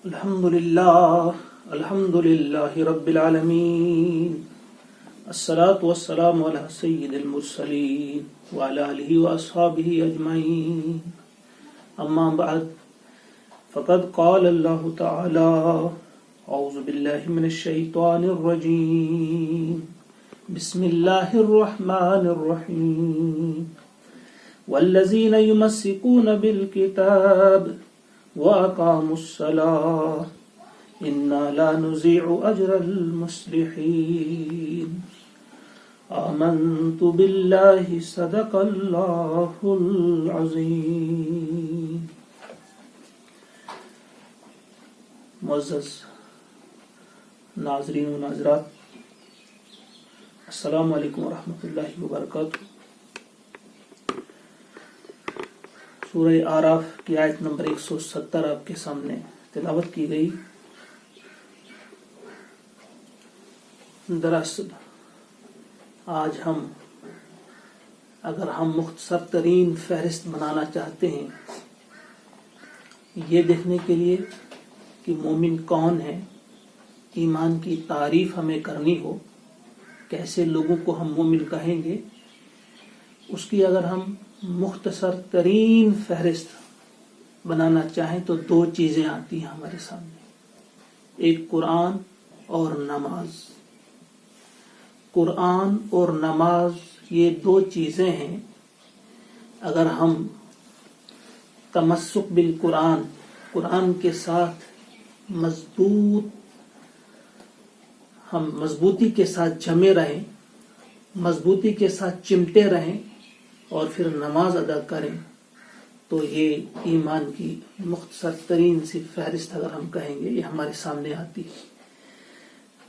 الحمد لله رب العالمين الصلاة والسلام على سيد المرسلين وعلى آله وأصحابه أجمعين أما بعد فقد قال الله تعالى أعوذ بالله من الشيطان الرجيم بسم الله الرحمن الرحيم والذين يمسكون بالكتاب وأقاموا الصلاة إنا لا نضيع أجر المصلحين آمنت بالله صدق الله العظيم. معزز ناظرین و ناظرات، السلام علیکم ورحمۃ اللہ وبرکاتہ. سورہ اعراف کی آیت نمبر 170 آپ کے سامنے تلاوت کی گئی. دراصل آج اگر ہم مختصر ترین فہرست بنانا چاہتے ہیں یہ دیکھنے کے لیے کہ مومن کون ہے، ایمان کی تعریف ہمیں کرنی ہو، کیسے لوگوں کو ہم مومن کہیں گے، اس کی اگر ہم مختصر ترین فہرست بنانا چاہیں تو دو چیزیں آتی ہیں ہمارے سامنے، ایک قرآن اور نماز. قرآن اور نماز یہ دو چیزیں ہیں. اگر ہم تمسک بالقرآن، قرآن کے ساتھ مضبوطی کے ساتھ جمے رہیں، مضبوطی کے ساتھ چمٹے رہیں اور پھر نماز ادا کریں تو یہ ایمان کی مختصر ترین سی فہرست اگر ہم کہیں گے یہ ہمارے سامنے آتی ہے.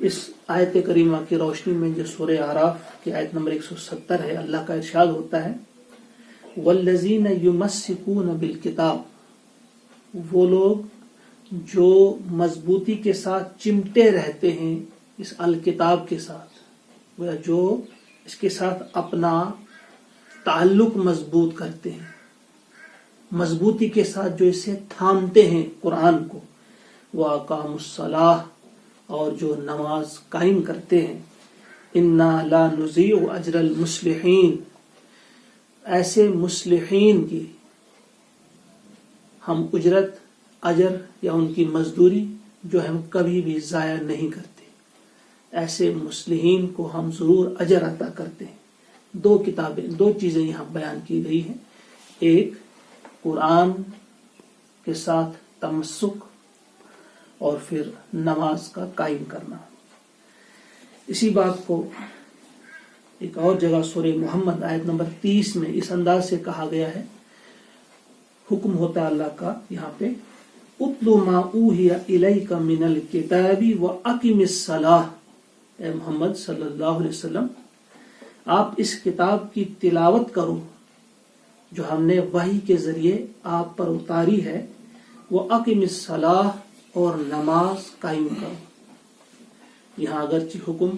اس آیت کریمہ کی روشنی میں جو سورہ اعراف کی آیت نمبر 170 ہے، اللہ کا ارشاد ہوتا ہے والذین یمسکون بالکتاب، وہ لوگ جو مضبوطی کے ساتھ چمٹے رہتے ہیں اس الکتاب کے ساتھ، جو اس کے ساتھ اپنا تعلق مضبوط کرتے ہیں، مضبوطی کے ساتھ جو اسے تھامتے ہیں قرآن کو، وَأَقَامُوا الصَّلَاةَ، اور جو نماز قائم کرتے ہیں. اِنَّا لَا نُضِيعُ أَجْرَ الْمُصْلِحِينَ، ایسے مصلحین کی ہم اجرت، اجر یا ان کی مزدوری جو ہم کبھی بھی ضائع نہیں کرتے، ایسے مصلحین کو ہم ضرور اجر عطا کرتے ہیں. دو چیزیں یہاں بیان کی گئی ہیں، ایک قرآن کے ساتھ تمسک اور پھر نماز کا قائم کرنا. اسی بات کو ایک اور جگہ سورہ محمد آیت نمبر 30 میں اس انداز سے کہا گیا ہے، حکم ہوتا ہے اللہ کا یہاں پہ اُتْلُ مَا أُوحِیَ إِلَيْکَ مِنَ الْکِتَابِ وَأَقِمِ الصَّلَاةَ. اے محمد صلی اللہ علیہ وسلم، آپ اس کتاب کی تلاوت کرو جو ہم نے وحی کے ذریعے آپ پر اتاری ہے، وَأَقِمِ الصَّلَاةَ، اور نماز قائم کرو. یہاں اگرچہ حکم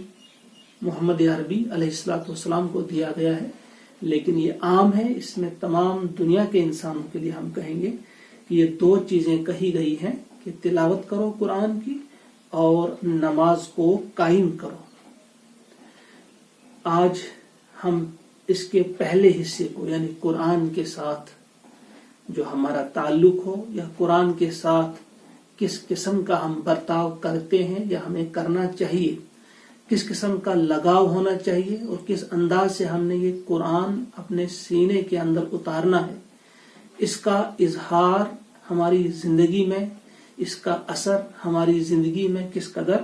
محمد عربی علیہ السلام کو دیا گیا ہے لیکن یہ عام ہے، اس میں تمام دنیا کے انسانوں کے لیے ہم کہیں گے کہ یہ دو چیزیں کہی گئی ہیں کہ تلاوت کرو قرآن کی اور نماز کو قائم کرو. آج ہم اس کے پہلے حصے کو یعنی قرآن کے ساتھ جو ہمارا تعلق ہو یا قرآن کے ساتھ کس قسم کا ہم برتاؤ کرتے ہیں یا ہمیں کرنا چاہیے، کس قسم کا لگاؤ ہونا چاہیے اور کس انداز سے ہم نے یہ قرآن اپنے سینے کے اندر اتارنا ہے، اس کا اظہار ہماری زندگی میں، اس کا اثر ہماری زندگی میں کس قدر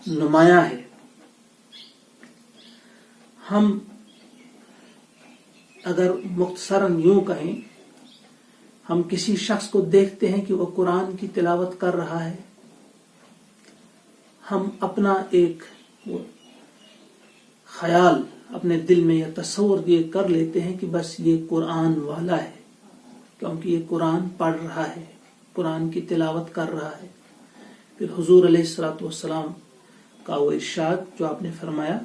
نمایاں ہے. ہم اگر مختصراً یوں کہیں، ہم کسی شخص کو دیکھتے ہیں کہ وہ قرآن کی تلاوت کر رہا ہے، ہم اپنا ایک خیال اپنے دل میں یا تصور یہ کر لیتے ہیں کہ بس یہ قرآن والا ہے، کیونکہ یہ قرآن پڑھ رہا ہے، قرآن کی تلاوت کر رہا ہے. پھر حضور علیہ السلام کا وہ ارشاد جو آپ نے فرمایا،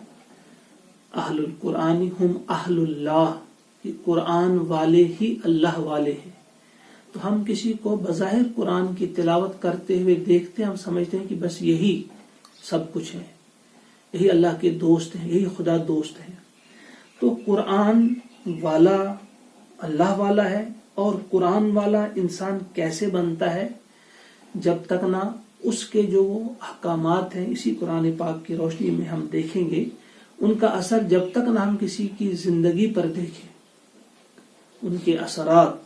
اہل القرآن ہم اہل اللہ، کہ قرآن والے ہی اللہ والے ہیں. تو ہم کسی کو بظاہر قرآن کی تلاوت کرتے ہوئے دیکھتے ہیں، ہم سمجھتے ہیں کہ بس یہی سب کچھ ہے، یہی اللہ کے دوست ہیں، یہی خدا دوست ہیں۔ تو قرآن والا اللہ والا ہے، اور قرآن والا انسان کیسے بنتا ہے؟ جب تک نہ اس کے جو احکامات ہیں اسی قرآن پاک کی روشنی میں ہم دیکھیں گے، ان کا اثر جب تک نہ ہم کسی کی زندگی پر دیکھیں، ان کے اثرات۔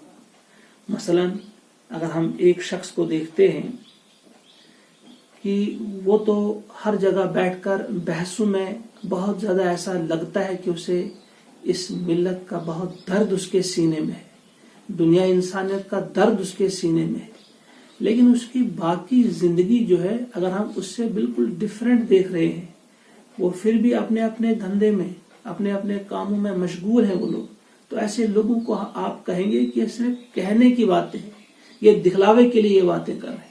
مثلا اگر ہم ایک شخص کو دیکھتے ہیں کہ وہ تو ہر جگہ بیٹھ کر بحثوں میں بہت زیادہ ایسا لگتا ہے کہ اسے اس ملت کا بہت درد اس کے سینے میں ہے، دنیا انسانیت کا درد اس کے سینے میں ہے، لیکن اس کی باقی زندگی جو ہے اگر ہم اس سے بالکل ڈیفرنٹ دیکھ رہے ہیں، وہ پھر بھی اپنے اپنے دھندے میں، اپنے اپنے کاموں میں مشغول ہیں وہ لوگ، تو ایسے لوگوں کو آپ کہیں گے کہ یہ صرف کہنے کی باتیں ہیں، یہ دکھلاوے کے لیے یہ باتیں کر رہے ہیں۔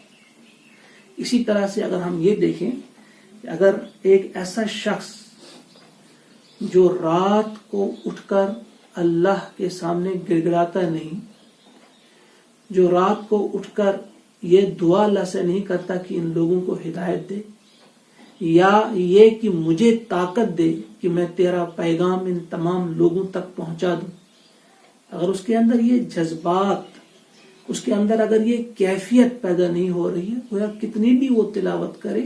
اسی طرح سے اگر ہم یہ دیکھیں کہ اگر ایک ایسا شخص جو رات کو اٹھ کر اللہ کے سامنے گڑ گڑاتا نہیں، جو رات کو اٹھ کر یہ دعا اللہ سے نہیں کرتا کہ ان لوگوں کو ہدایت دے، یا یہ کہ مجھے طاقت دے کہ میں تیرا پیغام ان تمام لوگوں تک پہنچا دوں، اگر اس کے اندر یہ جذبات، اس کے اندر اگر یہ کیفیت پیدا نہیں ہو رہی ہے، گویا کتنی بھی وہ تلاوت کرے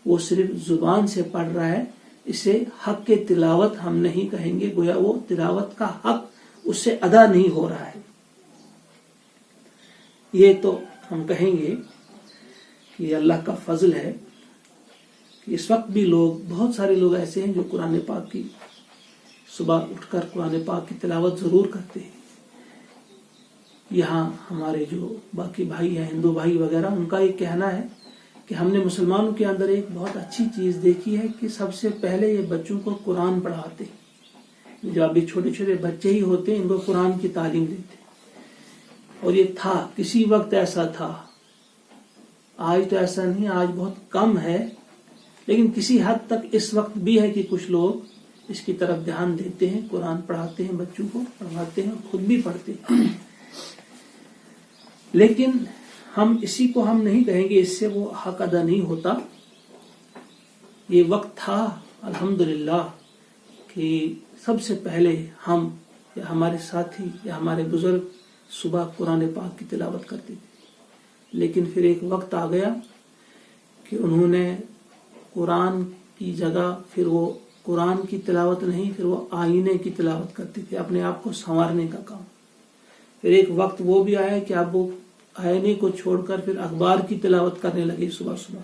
وہ صرف زبان سے پڑھ رہا ہے، اسے حق کے تلاوت ہم نہیں کہیں گے، گویا وہ تلاوت کا حق اس سے ادا نہیں ہو رہا ہے۔ یہ تو ہم کہیں گے کہ یہ اللہ کا فضل ہے کہ اس وقت بھی لوگ، بہت سارے لوگ ایسے ہیں جو قرآن پاک کی صبح اٹھ کر قرآن پاک کی تلاوت ضرور کرتے ہیں۔ یہاں ہمارے جو باقی بھائی ہیں، ہندو بھائی وغیرہ، ان کا یہ کہنا ہے کہ ہم نے مسلمانوں کے اندر ایک بہت اچھی چیز دیکھی ہے کہ سب سے پہلے یہ بچوں کو قرآن پڑھاتے ہیں، جو ابھی چھوٹے چھوٹے بچے ہی ہوتے ہیں ان کو قرآن کی تعلیم دیتے ہیں۔ اور یہ تھا، کسی وقت ایسا تھا، آج تو ایسا نہیں، آج بہت کم ہے، لیکن کسی حد تک اس وقت بھی ہے کہ کچھ لوگ اس کی طرف دھیان دیتے ہیں، قرآن پڑھاتے ہیں، بچوں کو پڑھاتے ہیں، خود بھی پڑھتے ہیں۔ لیکن ہم اسی کو ہم نہیں کہیں گے اس سے وہ حق ادا نہیں ہوتا۔ یہ وقت تھا الحمدللہ کہ سب سے پہلے ہم یا ہمارے ساتھی یا ہمارے بزرگ صبح قرآن پاک کی تلاوت کرتے تھے، لیکن پھر ایک وقت آ گیا کہ انہوں نے قرآن کی جگہ پھر وہ قرآن کی تلاوت نہیں، پھر وہ آئینے کی تلاوت کرتے تھے، اپنے آپ کو سنوارنے کا کام۔ پھر ایک وقت وہ بھی آیا کہ اب وہ آئینے کو چھوڑ کر پھر اخبار کی تلاوت کرنے لگے صبح صبح،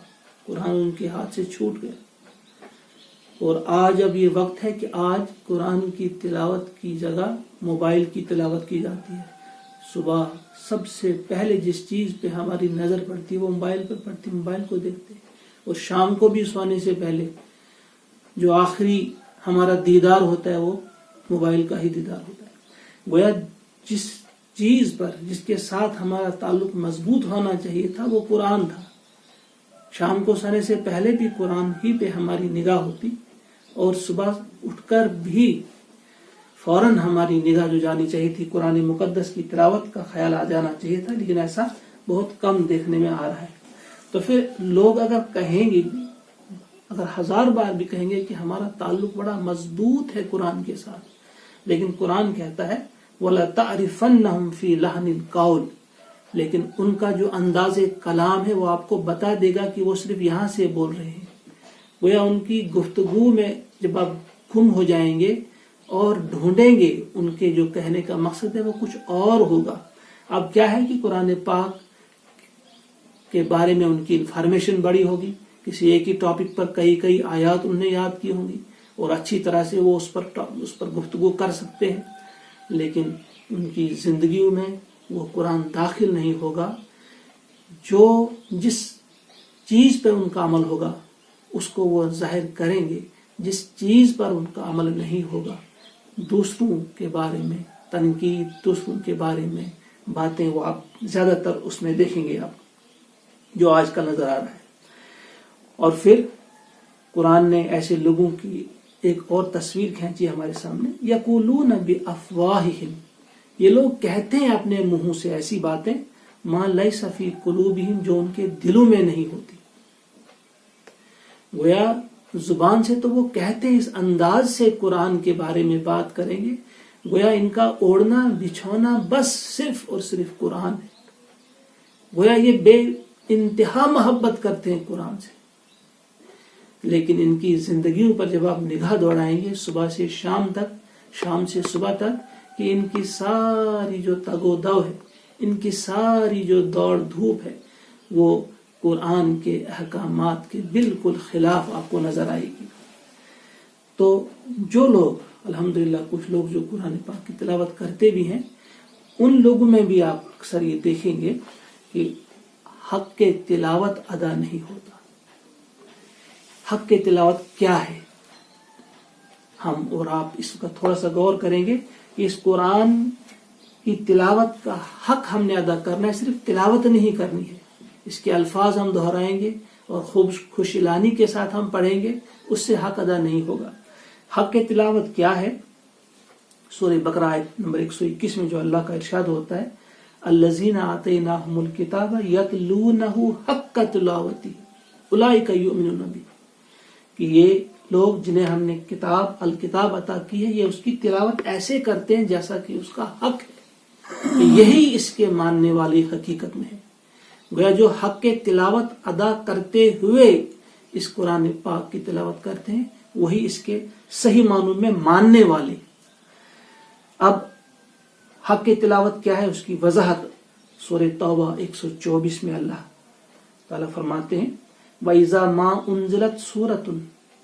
قرآن ان کے ہاتھ سے چھوٹ گیا۔ اور آج اب یہ وقت ہے کہ آج قرآن کی تلاوت کی جگہ موبائل کی تلاوت کی جاتی ہے۔ صبح سب سے پہلے جس چیز پہ ہماری نظر پڑتی ہے وہ موبائل پر پڑتی، موبائل کو دیکھتے ہیں، اور شام کو بھی سونے سے پہلے جو آخری ہمارا دیدار ہوتا ہے وہ موبائل کا ہی دیدار ہوتا ہے۔ گویا جس چیز پر، جس کے ساتھ ہمارا تعلق مضبوط ہونا چاہیے تھا وہ قرآن تھا۔ شام کو سونے سے پہلے بھی قرآن ہی پہ ہماری نگاہ ہوتی، اور صبح اٹھ کر بھی فوراً ہماری نگاہ جو جانی چاہیے تھی قرآن مقدس کی تلاوت کا خیال آ جانا چاہیے تھا، لیکن ایسا بہت کم دیکھنے میں آ رہا ہے۔ تو پھر لوگ اگر کہیں گے، اگر 1000 بار بھی کہیں گے کہ ہمارا تعلق بڑا مضبوط ہے قرآن کے ساتھ، لیکن قرآن کہتا ہے وَلَتَعْرِفَنَّهُمْ فِي لَحْنِ الْقَوْلِ، لیکن ان کا جو انداز کلام ہے وہ آپ کو بتا دے گا کہ وہ صرف یہاں سے بول رہے ہیں۔ گویا ان کی گفتگو میں جب آپ گم ہو جائیں گے اور ڈھونڈیں گے ان کے جو کہنے کا مقصد ہے وہ کچھ اور ہوگا۔ اب کیا ہے کہ قرآن پاک کے بارے میں ان کی انفارمیشن بڑی ہوگی، کسی ایک ہی ٹاپک پر کئی آیات انہوں نے یاد کی ہوں گی، اور اچھی طرح سے وہ اس پر گفتگو کر سکتے ہیں، لیکن ان کی زندگیوں میں وہ قرآن داخل نہیں ہوگا۔ جو جس چیز پہ ان کا عمل ہوگا اس کو وہ ظاہر کریں گے، جس چیز پر ان کا عمل نہیں ہوگا، دوسروں کے بارے میں تنقید، دوسروں کے بارے میں باتیں، وہ آپ زیادہ تر اس میں دیکھیں گے آپ، جو آج کل نظر آ رہا ہے۔ اور پھر قرآن نے ایسے لوگوں کی ایک اور تصویر کھینچی ہمارے سامنے، یقولون بافواہہم، یہ لوگ کہتے ہیں اپنے منہوں سے ایسی باتیں ما لیس فی قلوبہم جو ان کے دلوں میں نہیں ہوتی. گویا زبان سے تو وہ کہتے ہیں، اس انداز سے قرآن کے بارے میں بات کریں گے گویا ان کا اوڑھنا بچھونا بس صرف اور صرف قرآن ہے. گویا یہ بے انتہا محبت کرتے ہیں قرآن سے، لیکن ان کی زندگیوں پر جب آپ نگاہ دوڑائیں گے صبح سے شام تک، شام سے صبح تک، کہ ان کی ساری جو تگ و دو ہے، ان کی ساری جو دوڑ دھوپ ہے، وہ قرآن کے احکامات کے بالکل خلاف آپ کو نظر آئے گی. تو جو لوگ الحمدللہ کچھ لوگ جو قرآن پاک کی تلاوت کرتے بھی ہیں، ان لوگوں میں بھی آپ اکثر یہ دیکھیں گے کہ حق کے تلاوت ادا نہیں ہوتا. حق کے تلاوت کیا ہے؟ ہم اور آپ اس کا تھوڑا سا غور کریں گے کہ اس قرآن کی تلاوت کا حق ہم نے ادا کرنا ہے. صرف تلاوت نہیں کرنی ہے، اس کے الفاظ ہم دہرائیں گے اور خوب خوشیلانی کے ساتھ ہم پڑھیں گے، اس سے حق ادا نہیں ہوگا. حق کے تلاوت کیا ہے؟ سورہ بقرہ آیت نمبر 121 میں جو اللہ کا ارشاد ہوتا ہے، الذین آتیناہم الکتاب یتلونہ حق تلاوتہ اولئک یؤمنون بہ، کہ یہ لوگ جنہیں ہم نے الکتاب عطا کی ہے، یہ اس کی تلاوت ایسے کرتے ہیں جیسا کہ اس کا حق ہے. یہی اس کے ماننے والی حقیقت میں ہے. گویا جو حق کے تلاوت ادا کرتے ہوئے اس قرآن پاک کی تلاوت کرتے ہیں، وہی اس کے صحیح معنوں میں ماننے والے. اب حق کی تلاوت کیا ہے، اس کی وضاحت سورہ توبہ 124 میں اللہ تعالیٰ فرماتے ہیں، وَإِذَا مَا أُنزِلَتْ سُورَةٌ،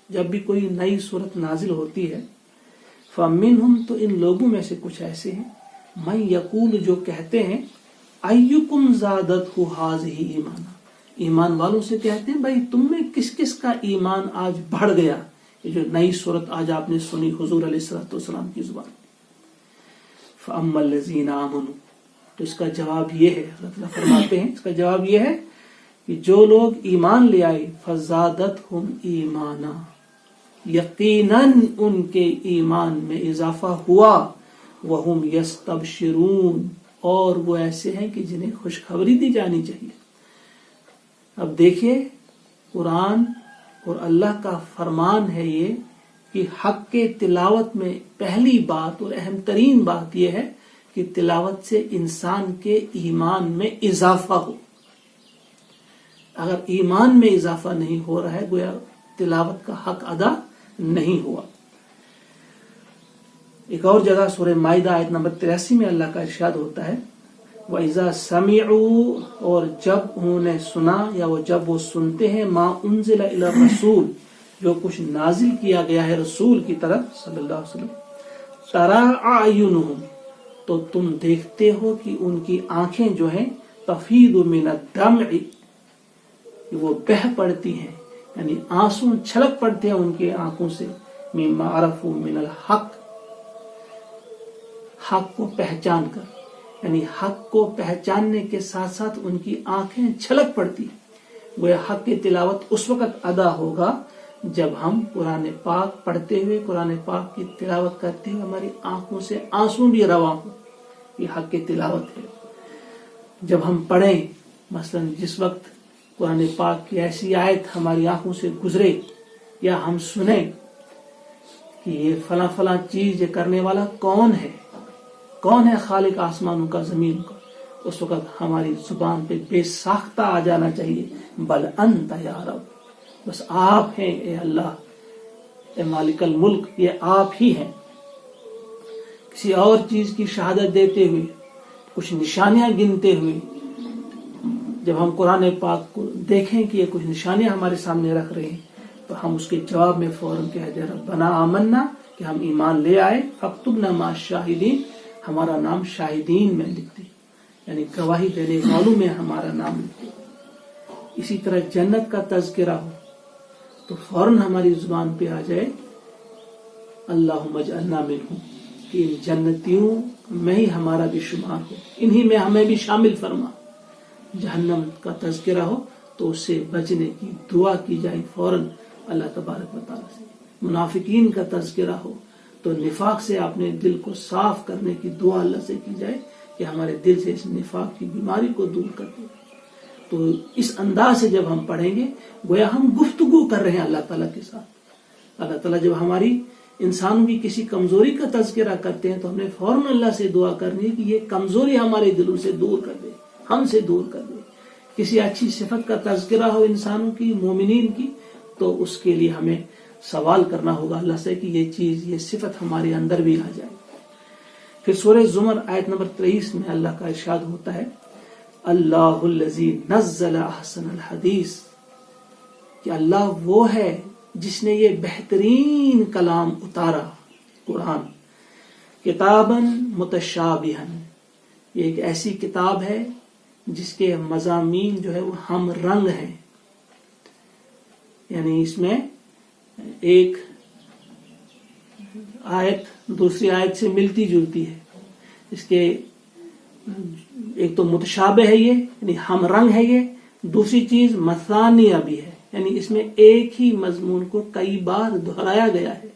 جب بھی کوئی نئی سورت نازل ہوتی ہے، فَمِنْهُمْ، تو ان لوگوں میں سے کچھ ایسے ہیں، مَن يَقُولُ، جو کہتے ہیں، أَيُّكُمْ زَادَتْهُ هَٰذِهِ ایمانا، ایمان والوں سے کہتے ہیں بھائی تم میں کس کس کا ایمان آج بڑھ گیا، یہ جو نئی سورت آج آپ نے سنی حضور علیہ السلام کی زبان. فَأَمَّا الَّذِينَ آمَنُوا، تو اس کا جواب یہ ہے، اللہ فرماتے ہیں اس کا جواب یہ ہے کہ جو لوگ ایمان لے آئے، فَزَادَتْهُمْ ایمانا، یقیناً ان کے ایمان میں اضافہ ہوا، وَهُمْ يَسْتَبْشِرُونَ، اور وہ ایسے ہیں کہ جنہیں خوشخبری دی جانی چاہیے. اب دیکھیے قرآن اور اللہ کا فرمان ہے یہ کہ حق کے تلاوت میں پہلی بات اور اہم ترین بات یہ ہے کہ تلاوت سے انسان کے ایمان میں اضافہ ہو. اگر ایمان میں اضافہ نہیں ہو رہا ہے گویا تلاوت کا حق ادا نہیں ہوا. ایک اور جگہ سورہ مائدہ آیت نمبر 83 میں اللہ کا ارشاد ہوتا ہے، وَإِذَا سَمِعُوا، اور جب انہوں نے سنا یا جب وہ سنتے ہیں، مَا أُنزِلَ إِلَى الرَّسُولِ، جو کچھ نازل کیا گیا ہے رسول کی طرف صلی اللہ علیہ وسلم، تَرَىٰ أَعْيُنُهُمْ، تو تم دیکھتے ہو کہ ان کی آنکھیں جو ہیں، تَفِيضُ مِنَ الدَّمْعِ، وہ بہہ پڑتی ہیں، یعنی آنسو چھلک پڑتے ہیں ان کے آنکھوں سے، مِمَّا عَرَفُوا مِنَ الْحَقِّ، حق کو پہچان کر، یعنی حق کو پہچاننے کے ساتھ ساتھ ان کی آنکھیں چھلک پڑتی. وہ حق کی تلاوت اس وقت ادا ہوگا جب ہم قرآن پاک پڑھتے ہوئے، قرآن پاک کی تلاوت کرتے ہوئے ہماری آنکھوں سے آنسو بھی رواں ہو. یہ حق کی تلاوت ہے. جب ہم پڑھیں، مثلا جس وقت قرآن پاک کی ایسی آیت ہماری آنکھوں سے گزرے، یا ہم سنیں کہ یہ فلاں فلاں چیز یہ کرنے والا کون ہے، کون ہے خالق آسمانوں کا زمین کا، اس وقت ہماری زبان پہ بے ساختہ آ جانا چاہیے، بل انت یا رب، بس آپ ہیں اے اللہ، اے مالک الملک، یہ آپ ہی ہیں. کسی اور چیز کی شہادت دیتے ہوئے، کچھ نشانیاں گنتے ہوئے، جب ہم قرآن پاک کو دیکھیں کہ یہ کچھ نشانیاں ہمارے سامنے رکھ رہے ہیں، تو ہم اس کے جواب میں فوراً کہہ دیں ربنا آمنا، کہ ہم ایمان لے آئے، فاکتبنا مع الشاہدین، ہمارا نام شاہدین میں لکھ دے، یعنی گواہی دینے والوں میں ہمارا نام لکھ دے. اسی طرح جنت کا تذکرہ ہو تو فوراً ہماری زبان پہ آ جائے اللہم اجعلنا منہم، کہ ان جنتیوں میں ہی ہمارا بھی شمار ہو، انہی میں ہمیں بھی شامل فرما. جہنم کا تذکرہ ہو تو اس سے بچنے کی دعا کی جائے فوراً اللہ تبارک و تعالیٰ سے. منافقین کا تذکرہ ہو تو نفاق سے اپنے دل کو صاف کرنے کی دعا اللہ سے کی جائے کہ ہمارے دل سے اس نفاق کی بیماری کو دور کر دے. تو اس انداز سے جب ہم پڑھیں گے گویا ہم گفتگو کر رہے ہیں اللہ تعالیٰ کے ساتھ. اللہ تعالیٰ جب ہماری انسانوں کی کسی کمزوری کا تذکرہ کرتے ہیں تو ہم نے فوراً اللہ سے دعا کرنی ہے کہ یہ کمزوری ہمارے دلوں سے دور کر دے, ہم سے دور کر دے. کسی اچھی صفت کا تذکرہ ہو انسانوں کی, مومنین کی, تو اس کے لیے ہمیں سوال کرنا ہوگا اللہ سے کہ یہ چیز, یہ صفت ہمارے اندر بھی آ جائے. پھر سورہ زمر آیت نمبر 23 میں اللہ کا ارشاد ہوتا ہے اللہ الذی نزل احسن الحدیث, کہ اللہ وہ ہے جس نے یہ بہترین کلام اتارا قرآن, کتاباً متشابہاً, یہ ایک ایسی کتاب ہے جس کے مضامین جو ہے وہ ہم رنگ ہیں, یعنی اس میں ایک آیت دوسری آیت سے ملتی جلتی ہے. اس کے ایک تو متشابہ ہے یہ, یعنی ہم رنگ ہے یہ. دوسری چیز مثانیہ بھی ہے, یعنی اس میں ایک ہی مضمون کو کئی بار دہرایا گیا ہے,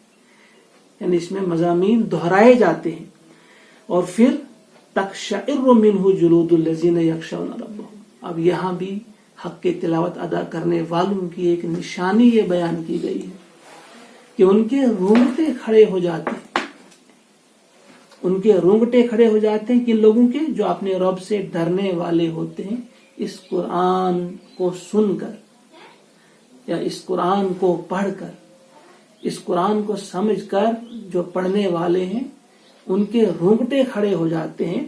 یعنی اس میں مضامین دہرائے جاتے ہیں. اور پھر تقشعر منہ جلود الذین یخشون ربہم, اب یہاں بھی حق کے تلاوت ادا کرنے والوں کی ایک نشانی یہ بیان کی گئی ہے کہ ان کے رونگٹے کھڑے ہو جاتے ہیں, ان کے رونگٹے کھڑے ہو جاتے ہیں کہ لوگوں کے جو اپنے رب سے ڈرنے والے ہوتے ہیں اس قرآن کو سن کر یا اس قرآن کو پڑھ کر, اس قرآن کو سمجھ کر جو پڑھنے والے ہیں ان کے رونگٹے کھڑے ہو جاتے ہیں.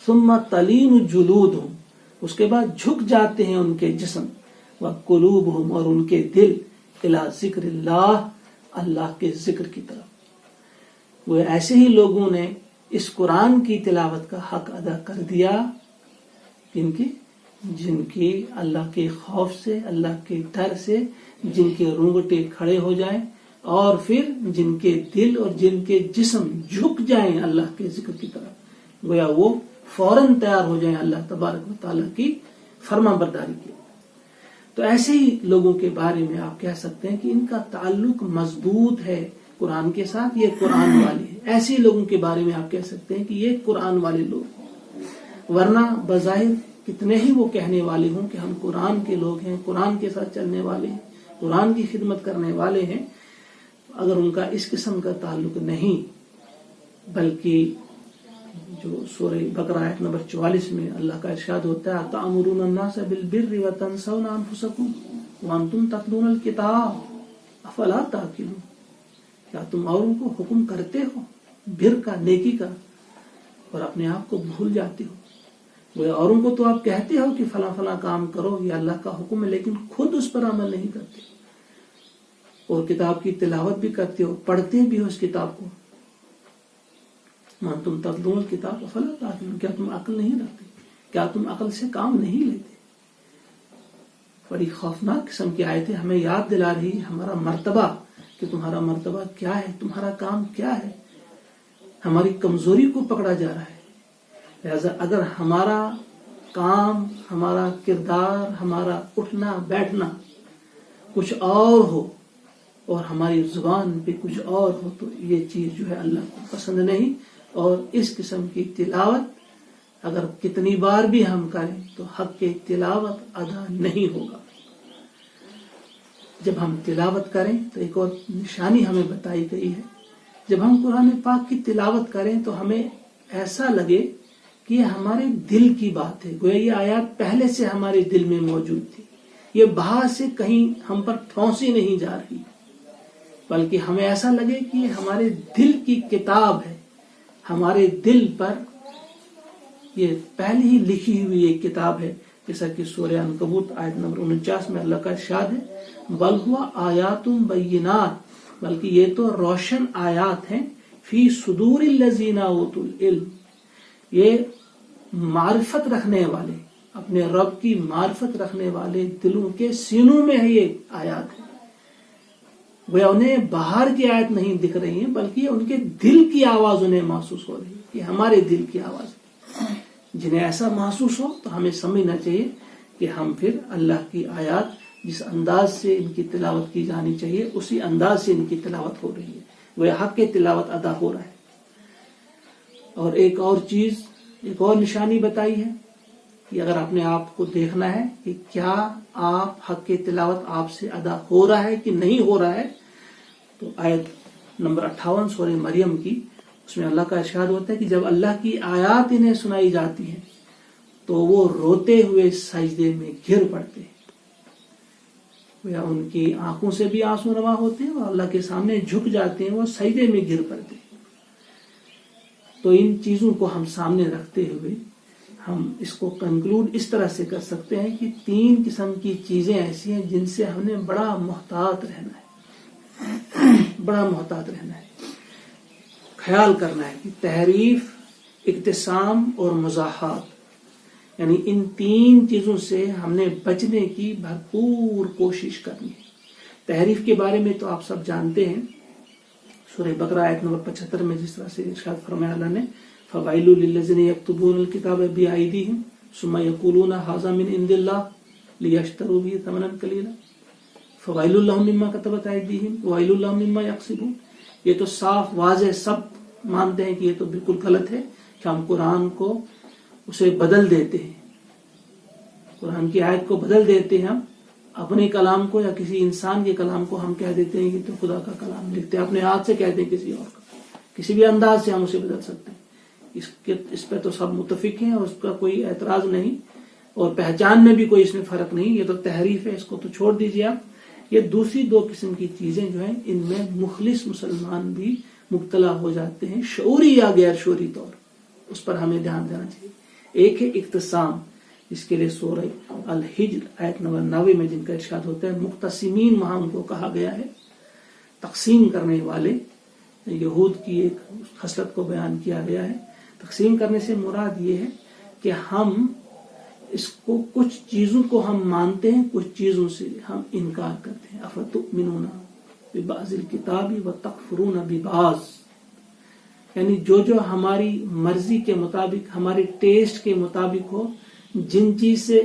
ثم تلین جلودہم, اس کے بعد جھک جاتے ہیں ان کے جسم, وقلوبہم, اور ان کے دل, الی ذکر اللہ, اللہ کے ذکر کی طرف. وہ ایسے ہی لوگوں نے اس قرآن کی تلاوت کا حق ادا کر دیا جن کی اللہ کے خوف سے, اللہ کے ڈر سے جن کے رونگٹے کھڑے ہو جائیں, اور پھر جن کے دل اور جن کے جسم جھک جائیں اللہ کے ذکر کی طرف, گویا وہ فوراً تیار ہو جائیں اللہ تبارک و تعالیٰ کی فرما برداری کے. تو ایسے ہی لوگوں کے بارے میں آپ کہہ سکتے ہیں کہ ان کا تعلق مضبوط ہے قرآن کے ساتھ, یہ قرآن والے ہیں. ایسے لوگوں کے بارے میں آپ کہہ سکتے ہیں کہ یہ قرآن والے لوگ ہیں. ورنہ بظاہر کتنے ہی وہ کہنے والے ہوں کہ ہم قرآن کے لوگ ہیں, قرآن کے ساتھ چلنے والے ہیں, قرآن کی خدمت کرنے والے ہیں, اگر ان کا اس قسم کا تعلق نہیں, بلکہ جو سورہ بقرہ آیت نمبر 44 میں اللہ کا ارشاد ہوتا ہے تأمرون الناس بالبر وتنسون انفسکم وانتم تتلون الکتاب افلا تعقلون, کیا تم اوروں کو حکم کرتے ہو بر کا, نیکی کا, اور اپنے آپ کو بھول جاتے ہو. وہ اوروں کو تو آپ کہتے ہو کہ فلاں فلاں کام کرو, یہ اللہ کا حکم ہے, لیکن خود اس پر عمل نہیں کرتے. اور کتاب کی تلاوت بھی کرتے ہو, پڑھتے بھی ہو اس کتاب کو. تم تتلون الکتاب افلا تعقلون, کیا تم عقل نہیں رکھتے, کیا تم عقل سے کام نہیں لیتے. بڑی خوفناک قسم کی آیتیں ہمیں یاد دلا رہی ہمارا مرتبہ, کہ تمہارا مرتبہ کیا ہے, تمہارا کام کیا ہے. ہماری کمزوری کو پکڑا جا رہا ہے. لہذا اگر ہمارا کام, ہمارا کردار, ہمارا اٹھنا بیٹھنا کچھ اور ہو اور ہماری زبان پہ کچھ اور ہو تو یہ چیز جو ہے اللہ کو پسند نہیں. اور اس قسم کی تلاوت اگر کتنی بار بھی ہم کریں تو حق کی تلاوت ادا نہیں ہوگا. جب ہم تلاوت کریں تو ایک اور نشانی ہمیں بتائی گئی ہے, جب ہم قرآن پاک کی تلاوت کریں تو ہمیں ایسا لگے کہ یہ ہمارے دل کی بات ہے, گویا یہ آیات پہلے سے ہمارے دل میں موجود تھی, یہ باہر سے کہیں ہم پر ٹھونسی نہیں جا رہی, بلکہ ہمیں ایسا لگے کہ یہ ہمارے دل کی کتاب ہے, ہمارے دل پر یہ پہلے ہی لکھی ہوئی ایک کتاب ہے. جیسا کہ سورہ عنکبوت آیت نمبر 49 میں اللہ کا ارشاد ہے بل ہوا آیات بینات, بلکہ یہ تو روشن آیات ہیں, فی صدور الذین اوتوا العلم, یہ معرفت رکھنے والے, اپنے رب کی معرفت رکھنے والے دلوں کے سینوں میں ہے یہ آیات ہے. وہ انہیں باہر کی آیت نہیں دکھ رہی ہیں, بلکہ ان کے دل کی آواز انہیں محسوس ہو رہی ہے, یہ ہمارے دل کی آواز ہے. جنہیں ایسا محسوس ہو تو ہمیں سمجھنا چاہیے کہ ہم پھر اللہ کی آیات جس انداز سے ان کی تلاوت کی جانی چاہیے اسی انداز سے ان کی تلاوت ہو رہی ہے, وہ حق کی تلاوت ادا ہو رہا ہے. اور ایک اور چیز، ایک اور نشانی بتائی ہے کہ اگر اپنے آپ کو دیکھنا ہے کہ کیا آپ حق کی تلاوت آپ سے ادا ہو رہا ہے کہ نہیں ہو رہا ہے، تو آیت نمبر 58 سورہ مریم کی، اس میں اللہ کا ارشاد ہوتا ہے کہ جب اللہ کی آیات انہیں سنائی جاتی ہیں تو وہ روتے ہوئے سجدے میں گر پڑتے ہیں، یا ان کی آنکھوں سے بھی آنسو رواں ہوتے ہیں اور اللہ کے سامنے جھک جاتے ہیں، وہ سجدے میں گر پڑتے ہیں۔ تو ان چیزوں کو ہم سامنے رکھتے ہوئے ہم اس کو کنکلوڈ اس طرح سے کر سکتے ہیں کہ 3 قسم کی چیزیں ایسی ہیں جن سے ہم نے بڑا محتاط رہنا ہے، بڑا محتاط رہنا ہے، خیال کرنا ہے کہ تحریف، اقتسام اور مزاحات، یعنی ان 3 چیزوں سے ہم نے بچنے کی بھرپور کوشش کرنی ہے۔ تحریف کے بارے میں تو آپ سب جانتے ہیں، سورہ بقرہ آیت نمبر 75 میں جس طرح سے ارشاد فرمایا اللہ نے، فَوَيْلٌ لِلَّذِينَ يَكْتُبُونَ الْكِتَابَ بِأَيْدِيهِمْ ثُمَّ يَقُولُونَ هَذَا مِنْ عِنْدِ اللَّهِ لِيَشْتَرُوا بِهِ ثَمَنًا قَلِيلًا فَوَيْلٌ لَهُم مِّمَّا كَتَبَتْ أَيْدِيهِمْ وَوَيْلٌ لَهُم مِّمَّا يَكْسِبُونَ۔ یہ تو صاف واضح سب مانتے ہیں کہ یہ تو بالکل غلط ہے کہ ہم قرآن کو اسے بدل دیتے ہیں، قرآن کی آیت کو بدل دیتے ہیں، ہم اپنے کلام کو یا کسی انسان کے کلام کو ہم کہہ دیتے ہیں کہ تو خدا کا کلام لکھتے ہیں، اپنے ہاتھ سے کہتے ہیں کسی اور کا، کسی بھی انداز سے ہم اسے بدل سکتے ہیں۔ اس پہ تو سب متفق ہیں اور اس کا کوئی اعتراض نہیں، اور پہچان میں بھی کوئی اس میں فرق نہیں، یہ تو تحریف ہے، اس کو تو چھوڑ دیجیے آپ۔ یہ دوسری 2 قسم کی چیزیں جو ہیں ان میں مخلص مسلمان بھی مبتلا ہو جاتے ہیں، شعوری یا غیر شعوری طور، اس پر ہمیں دھیان دینا چاہیے۔ ایک ہے اقتسام، جس کے لیے سورہ الحجر آیت نمبر 90 میں جن کا ارشاد ہوتا ہے، مقتسمین وہاں ان کو کہا گیا ہے، تقسیم کرنے والے، یہود کی ایک خصلت کو بیان کیا گیا ہے۔ تقسیم کرنے سے مراد یہ ہے کہ ہم اس کو کچھ چیزوں کو ہم مانتے ہیں، کچھ چیزوں سے ہم انکار کرتے ہیں۔ افتؤمنون ببعض الکتاب وتکفرون ببعض، یعنی جو ہماری مرضی کے مطابق، ہمارے ٹیسٹ کے مطابق ہو، جن چیز سے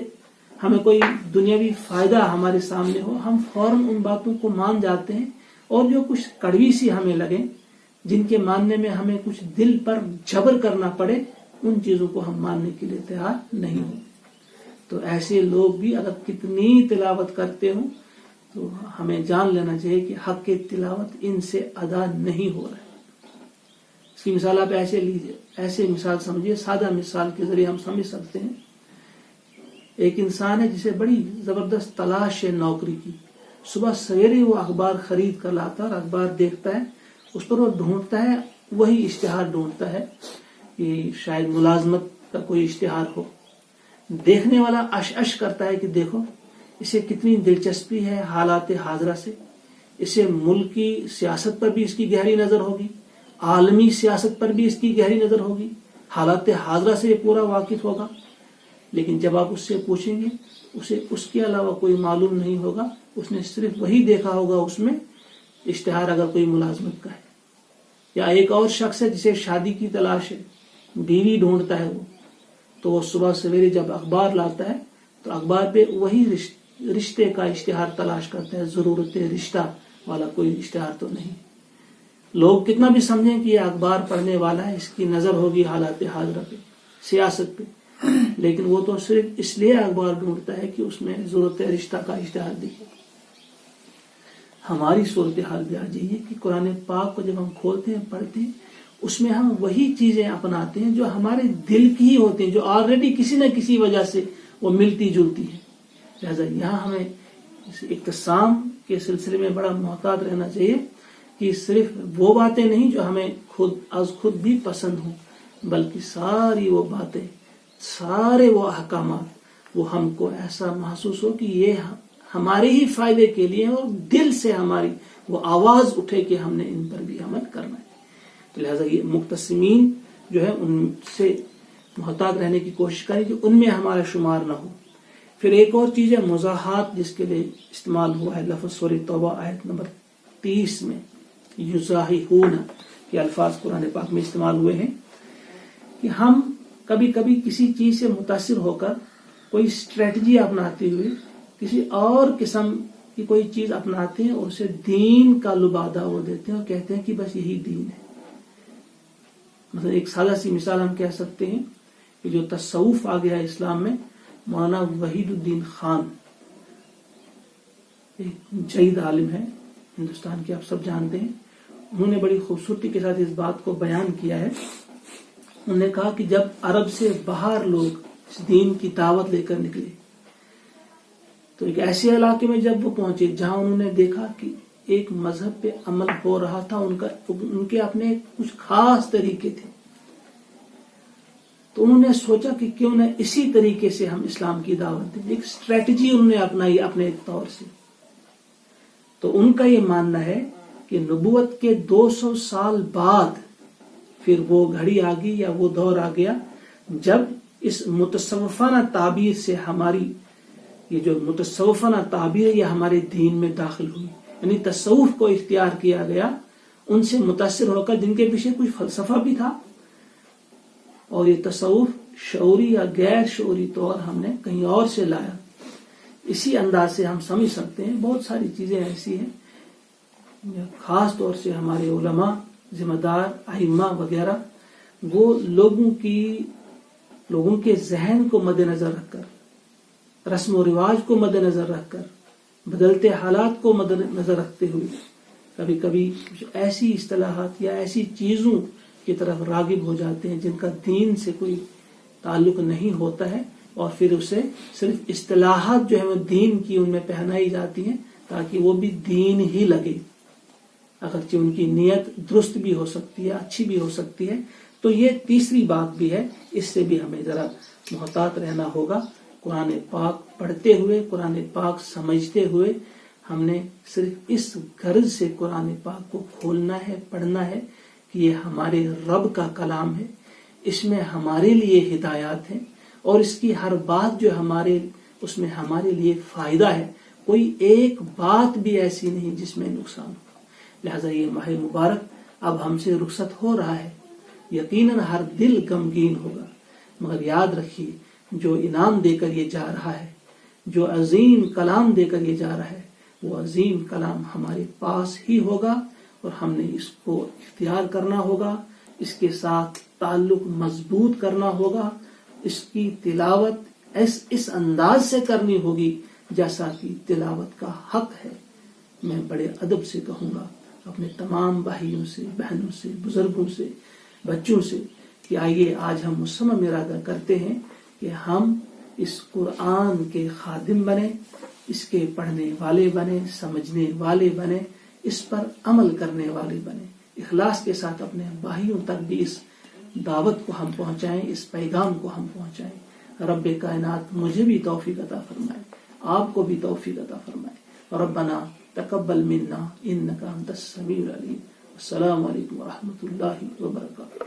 ہمیں کوئی دنیاوی فائدہ ہمارے سامنے ہو، ہم فوراً ان باتوں کو مان جاتے ہیں، اور جو کچھ کڑوی سی ہمیں لگیں، جن کے ماننے میں ہمیں کچھ دل پر جبر کرنا پڑے، ان چیزوں کو ہم ماننے کے لیے تیار نہیں ہوتے۔ تو ایسے لوگ بھی اگر کتنی تلاوت کرتے ہوں تو ہمیں جان لینا چاہیے کہ حق کی تلاوت ان سے ادا نہیں ہو رہا ہے۔ اس کی مثال آپ ایسے لیجیے، ایسے مثال سمجھیے، سادہ مثال کے ذریعے ہم سمجھ سکتے ہیں۔ ایک انسان ہے جسے بڑی زبردست تلاش ہے نوکری کی، صبح سویرے وہ اخبار خرید کر لاتا ہے اور اخبار دیکھتا ہے، اس پر وہ ڈھونڈتا ہے، وہی اشتہار ڈھونڈتا ہے کہ شاید ملازمت کا کوئی اشتہار ہو۔ دیکھنے والا اش کرتا ہے کہ دیکھو اسے کتنی دلچسپی ہے حالات حاضرہ سے، اسے ملکی سیاست پر بھی اس کی گہری نظر ہوگی، عالمی سیاست پر بھی اس کی گہری نظر ہوگی، حالات حاضرہ سے یہ پورا واقف ہوگا۔ لیکن جب آپ اس سے پوچھیں گے، اسے اس کے علاوہ کوئی معلوم نہیں ہوگا، اس نے صرف وہی دیکھا ہوگا اس میں اشتہار اگر کوئی ملازمت کا ہے۔ یا ایک اور شخص ہے جسے شادی کی تلاش ہے، بیوی ڈھونڈتا ہے وہ، تو وہ صبح سویرے جب اخبار لاتا ہے تو اخبار پہ وہی رشتے کا اشتہار تلاش کرتا ہے، ضرورت رشتہ والا کوئی اشتہار تو نہیں۔ لوگ کتنا بھی سمجھیں کہ یہ اخبار پڑھنے والا ہے، اس کی نظر ہوگی حالات حاضرہ پہ، سیاست پہ، لیکن وہ تو صرف اس لیے اخبار ڈھونڈتا ہے کہ اس میں ضرورت رشتہ کا اشتہار دکھے۔ ہماری صورتحال بھی آ جائیے کہ قرآن پاک کو جب ہم کھولتے ہیں، پڑھتے ہیں، اس میں ہم وہی چیزیں اپناتے ہیں جو ہمارے دل کی ہی ہوتی ہیں، جو آلریڈی کسی نہ کسی وجہ سے وہ ملتی جلتی ہیں۔ لہذا یہاں ہمیں اقتسام کے سلسلے میں بڑا محتاط رہنا چاہیے کہ صرف وہ باتیں نہیں جو ہمیں خود از خود بھی پسند ہوں، بلکہ ساری وہ باتیں، سارے وہ احکامات، وہ ہم کو ایسا محسوس ہو کہ یہ ہمارے ہی فائدے کے لیے، اور دل سے ہماری وہ آواز اٹھے کہ ہم نے ان پر بھی عمل کرنا ہے۔ تو لہٰذا یہ مقتسمین جو ہے ان سے محتاط رہنے کی کوشش کریں کہ ان میں ہمارا شمار نہ ہو۔ پھر ایک اور چیز ہے مزاحات، جس کے لیے استعمال ہوا ہے لفظ سورہ توبہ آیت نمبر 30 میں، یزاحون کے الفاظ قرآن پاک میں استعمال ہوئے ہیں کہ ہم کبھی کبھی کسی چیز سے متاثر ہو کر کوئی اسٹریٹجی اپناتے ہوئے کسی اور قسم کی کوئی چیز اپناتے ہیں اور اسے دین کا لبادہ وہ دیتے ہیں اور کہتے ہیں کہ بس یہی دین ہے۔ مثلا ایک سادہ سی مثال ہم کہہ سکتے ہیں کہ جو تصوف آ گیا اسلام میں، مولانا وحید الدین خان ایک جید عالم ہے ہندوستان کے، آپ سب جانتے ہیں، انہوں نے بڑی خوبصورتی کے ساتھ اس بات کو بیان کیا ہے. انہوں نے کہا کہ جب عرب سے باہر لوگ اس دین کی دعوت لے کر نکلے تو ایک ایسے علاقے میں جب وہ پہنچے جہاں انہوں نے دیکھا کہ ایک مذہب پہ عمل ہو رہا تھا، ان کے اپنے کچھ خاص طریقے تھے، تو انہوں نے سوچا کہ کیوں نہ اسی طریقے سے ہم اسلام کی دعوت دیں. ایک اسٹریٹجی انہوں نے اپنائی اپنے طور سے. تو ان کا یہ ماننا ہے کہ نبوت کے 200 سال بعد پھر وہ گھڑی آ گئی یا وہ دور آ گیا جب اس متصوفانہ تعبیر سے ہماری یہ جو متصوفانہ تعبیر یہ ہمارے دین میں داخل ہوئی، یعنی تصوف کو اختیار کیا گیا ان سے متاثر ہو کر، جن کے پیچھے کچھ فلسفہ بھی تھا، اور یہ تصوف شعوری یا غیر شعوری طور ہم نے کہیں اور سے لایا. اسی انداز سے ہم سمجھ سکتے ہیں بہت ساری چیزیں ایسی ہیں، خاص طور سے ہمارے علماء، ذمہ دار، ائمہ وغیرہ، وہ لوگوں کے ذہن کو مد نظر رکھ کر، رسم و رواج کو مد نظر رکھ کر، بدلتے حالات کو مد نظر رکھتے ہوئے کبھی کبھی ایسی اصطلاحات یا ایسی چیزوں کی طرف راغب ہو جاتے ہیں جن کا دین سے کوئی تعلق نہیں ہوتا ہے، اور پھر اسے صرف اصطلاحات جو ہے وہ دین کی ان میں پہنائی جاتی ہیں تاکہ وہ بھی دین ہی لگے، اگرچہ ان کی نیت درست بھی ہو سکتی ہے، اچھی بھی ہو سکتی ہے. تو یہ تیسری بات بھی ہے، اس سے بھی ہمیں ذرا محتاط رہنا ہوگا. قرآن پاک پڑھتے ہوئے، قرآن پاک سمجھتے ہوئے ہم نے صرف اس غرض سے قرآن پاک کو کھولنا ہے، پڑھنا ہے کہ یہ ہمارے رب کا کلام ہے، اس میں ہمارے لیے ہدایات ہیں، اور اس کی ہر بات جو اس میں ہمارے لیے فائدہ ہے. کوئی ایک بات بھی ایسی نہیں جس میں نقصان ہو. لہذا یہ ماہ مبارک اب ہم سے رخصت ہو رہا ہے، یقیناً ہر دل غمگین ہوگا، مگر یاد رکھیے جو انعام دے کر یہ جا رہا ہے، جو عظیم کلام دے کر یہ جا رہا ہے، وہ عظیم کلام ہمارے پاس ہی ہوگا، اور ہم نے اس کو اختیار کرنا ہوگا، اس کے ساتھ تعلق مضبوط کرنا ہوگا، اس کی تلاوت اس انداز سے کرنی ہوگی جیسا کہ تلاوت کا حق ہے. میں بڑے ادب سے کہوں گا اپنے تمام بھائیوں سے، بہنوں سے، بزرگوں سے، بچوں سے کہ آئیے آج ہم مصمم ارادہ کرتے ہیں کہ ہم اس قرآن کے خادم بنیں، اس کے پڑھنے والے بنیں، سمجھنے والے بنیں، اس پر عمل کرنے والے بنیں، اخلاص کے ساتھ اپنے بھائیوں تک بھی اس دعوت کو ہم پہنچائیں، اس پیغام کو ہم پہنچائیں. رب کائنات مجھے بھی توفیق عطا فرمائے، آپ کو بھی توفیق عطا فرمائے. ربنا تقبل منا انک انت السمیع العلیم. السلام علیکم ورحمۃ اللہ وبرکاتہ.